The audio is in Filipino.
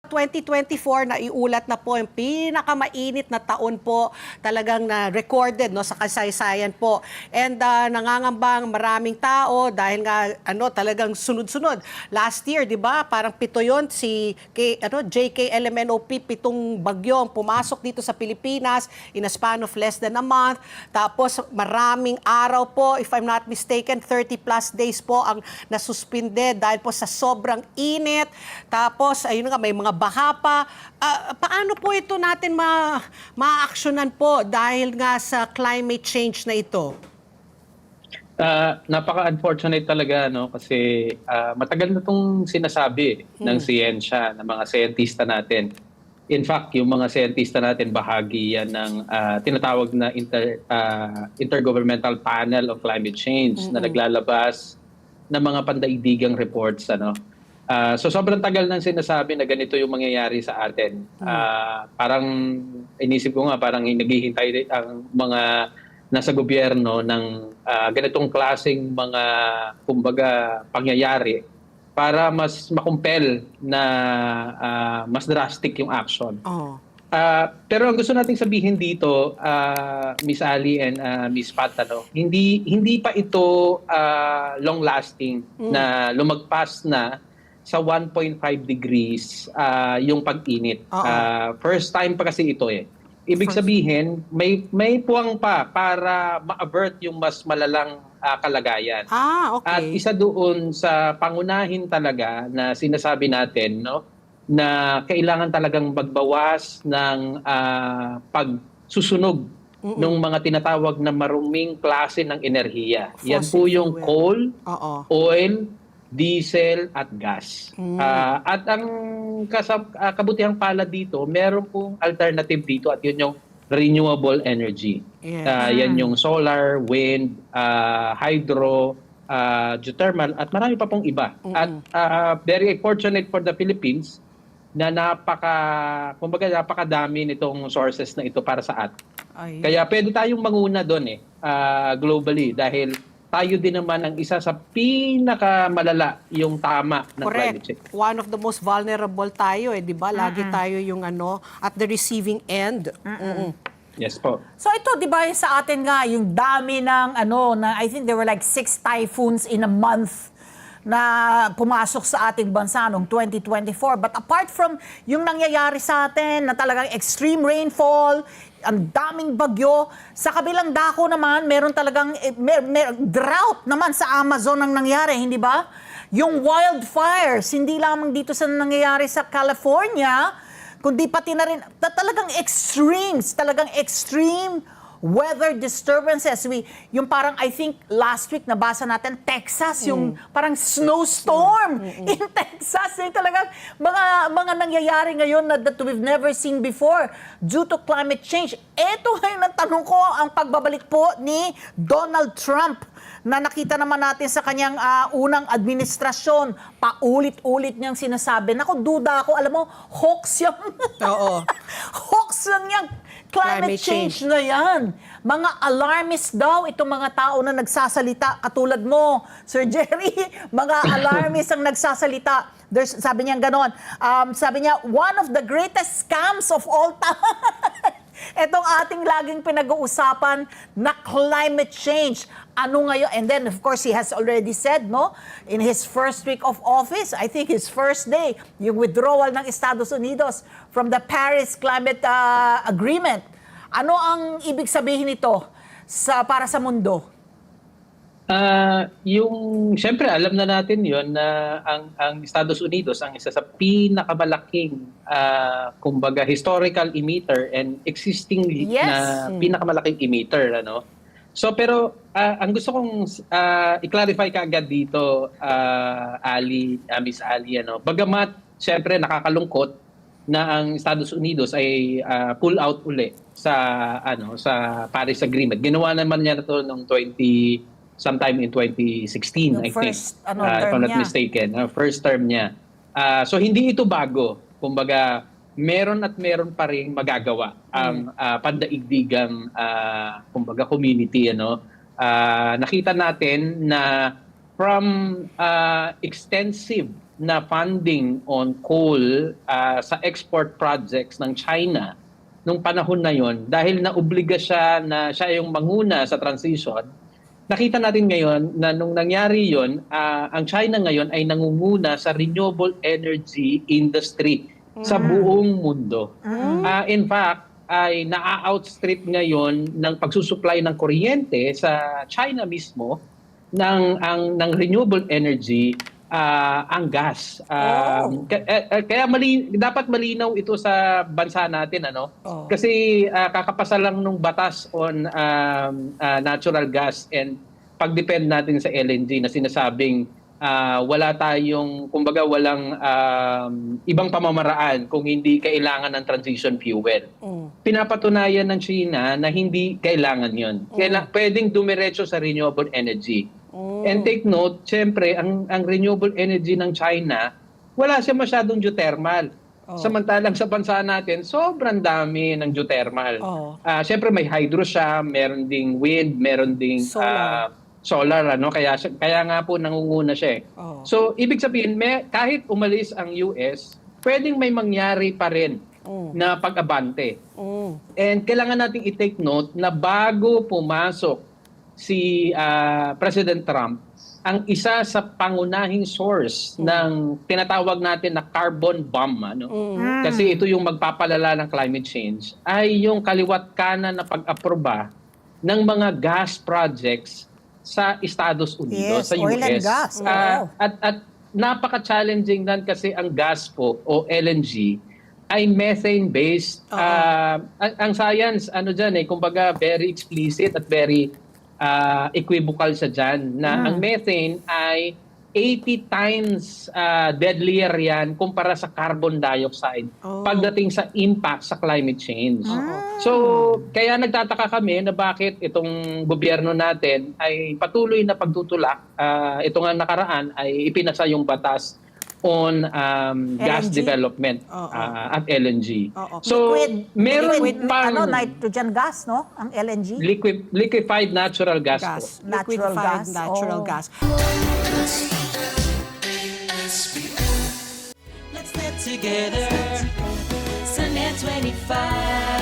2024 na iulat na po yung pinakamainit na taon po talagang na recorded no sa kasaysayan po. And nangangambang maraming tao dahil nga talagang sunod-sunod. Last year, 'di ba? Parang pito 'yon si JKLMNOP, pitong bagyo ang pumasok dito sa Pilipinas in a span of less than a month. Tapos maraming araw po, if I'm not mistaken, 30 plus days po ang nasuspinde dahil po sa sobrang init. Tapos ayun nga, may mga baha pa. Paano po ito natin ma-actionan po dahil nga sa climate change na ito? Napaka-unfortunate talaga kasi matagal na itong sinasabi ng siyensya, ng mga siyentista natin. In fact, yung mga siyentista natin bahagi yan ng tinatawag na Intergovernmental Panel on Climate Change na naglalabas ng mga pandaigdigang reports. So sobrang tagal nang sinasabi na ganito yung mangyayari sa atin. Parang inisip ko nga parang naghihintay ang mga nasa gobyerno ng ganitong klaseng mga kumbaga pangyayari para mas makumpel na mas drastic yung action. Pero ang gusto nating sabihin dito, Miss Ali and Miss Pat, hindi pa ito long lasting na lumagpas na sa 1.5 degrees yung pag-init. First time pa kasi ito eh. Ibig sabihin, may puwang pa para ma-avert yung mas malalang kalagayan. Okay. At isa doon sa pangunahin talaga na sinasabi natin, na kailangan talagang magbawas ng pagsusunog ng mga tinatawag na maruming klase ng enerhiya. Yan po yung coal, oil, diesel at gas. At ang kabutihang pala dito, meron pong alternative dito at yun yung renewable energy. Yan yung solar, wind, hydro, geothermal at marami pa pong iba. At very fortunate for the Philippines na napakadami nitong sources na ito para sa atin. Kaya pwede tayong manguna doon globally dahil tayo din naman ang isa sa pinakamalala yung tama ng climate change. One of the most vulnerable tayo di ba? Lagi tayo yung at the receiving end. Yes po. So ito, di ba sa atin nga, yung dami ng I think there were like 6 typhoons in a month na pumasok sa ating bansa noong 2024. But apart from yung nangyayari sa atin na talagang extreme rainfall, ang daming bagyo, sa kabilang dako naman, meron talagang drought naman sa Amazon ang nangyari, hindi ba? Yung wildfires, hindi lamang dito sa nangyayari sa California, kundi pati na rin, talagang extreme weather disturbances. Yung parang, I think, last week, nabasa natin, Texas, yung parang snowstorm in Texas. Talagang mga nangyayari ngayon that we've never seen before due to climate change. Ito ngayon ang tanong ko, ang pagbabalik po ni Donald Trump na nakita naman natin sa kanyang unang administrasyon. Paulit-ulit niyang sinasabi. Naku, duda ako. Alam mo, hoax yan. Hoax lang yan. Climate change na yan. Mga alarmist daw itong mga tao na nagsasalita. Katulad mo, Sir Jerry, mga alarmist ang nagsasalita. Sabi niya ganon. Sabi niya, one of the greatest scams of all time. Itong ating laging pinag-uusapan na climate change. Ano ngayon? And then, of course, he has already said, in his first week of office, I think his first day, yung withdrawal ng Estados Unidos from the Paris Climate Agreement. Ano ang ibig sabihin nito para sa mundo? Siyempre, alam na natin yon na ang Estados Unidos ang isa sa pinakamalaking, kumbaga, historical emitter and existing na pinakamalaking emitter. So, pero ang gusto kong i-clarify kaagad dito, Miss Ali, bagamat, siyempre, nakakalungkot na ang Estados Unidos ay pull out uli sa Paris Agreement. Ginawa naman niya na ito noong sometime in 2016, I think. If I'm not mistaken. First term niya. So, hindi ito bago. Kumbaga, meron pa rin magagawa ang pandaigdigang kumbaga community. Nakita natin na from extensive na funding on coal sa export projects ng China nung panahon na yon, dahil naobliga siya na siya yung manguna sa transition. Nakita natin ngayon na nung nangyari yon, ang China ngayon ay nangunguna sa renewable energy industry sa buong mundo. In fact, ay na-outstrip ngayon ng pagsusupply ng kuryente sa China mismo ng renewable energy, ang gas. Kaya dapat malinaw ito sa bansa natin, ano? Kasi kakapasa lang nung batas on natural gas and pagdepend natin sa LNG na sinasabing wala tayong, kumbaga walang ibang pamamaraan kung hindi kailangan ng transition fuel. Pinapatunayan ng China na hindi kailangan yon. Pwedeng dumiretso sa renewable energy. And take note, siyempre, ang renewable energy ng China, wala siya masyadong geothermal. Samantalang sa bansa natin, sobrang dami ng geothermal. Siyempre, may hydro siya, meron ding wind, meron ding solar, ano? Kaya nga po nangunguna siya. So, ibig sabihin, kahit umalis ang US, pwedeng may mangyari pa rin na pag-abante. And kailangan nating i-take note na bago pumasok si President Trump, ang isa sa pangunahing source ng tinatawag natin na carbon bomb, ano? Kasi ito yung magpapalala ng climate change, ay yung kaliwat kanan na pag-aproba ng mga gas projects sa Estados Unidos, sa US. Oil and gas. At napaka-challenging nan kasi ang gas po o LNG ay methane-based. Ang science, kumbaga very explicit at very equivocal siya dyan, na ang methane ay 80 times deadlier yan kumpara sa carbon dioxide pagdating sa impact sa climate change. So, kaya nagtataka kami na bakit itong gobyerno natin ay patuloy na pagtutulak. Ito nga nakaraan ay ipinasa yung batas on gas development at LNG. So, meron pang nitrogen gas, no? Ang LNG? Liquefied natural gas. Natural gas. Let's get together. Sunday 25.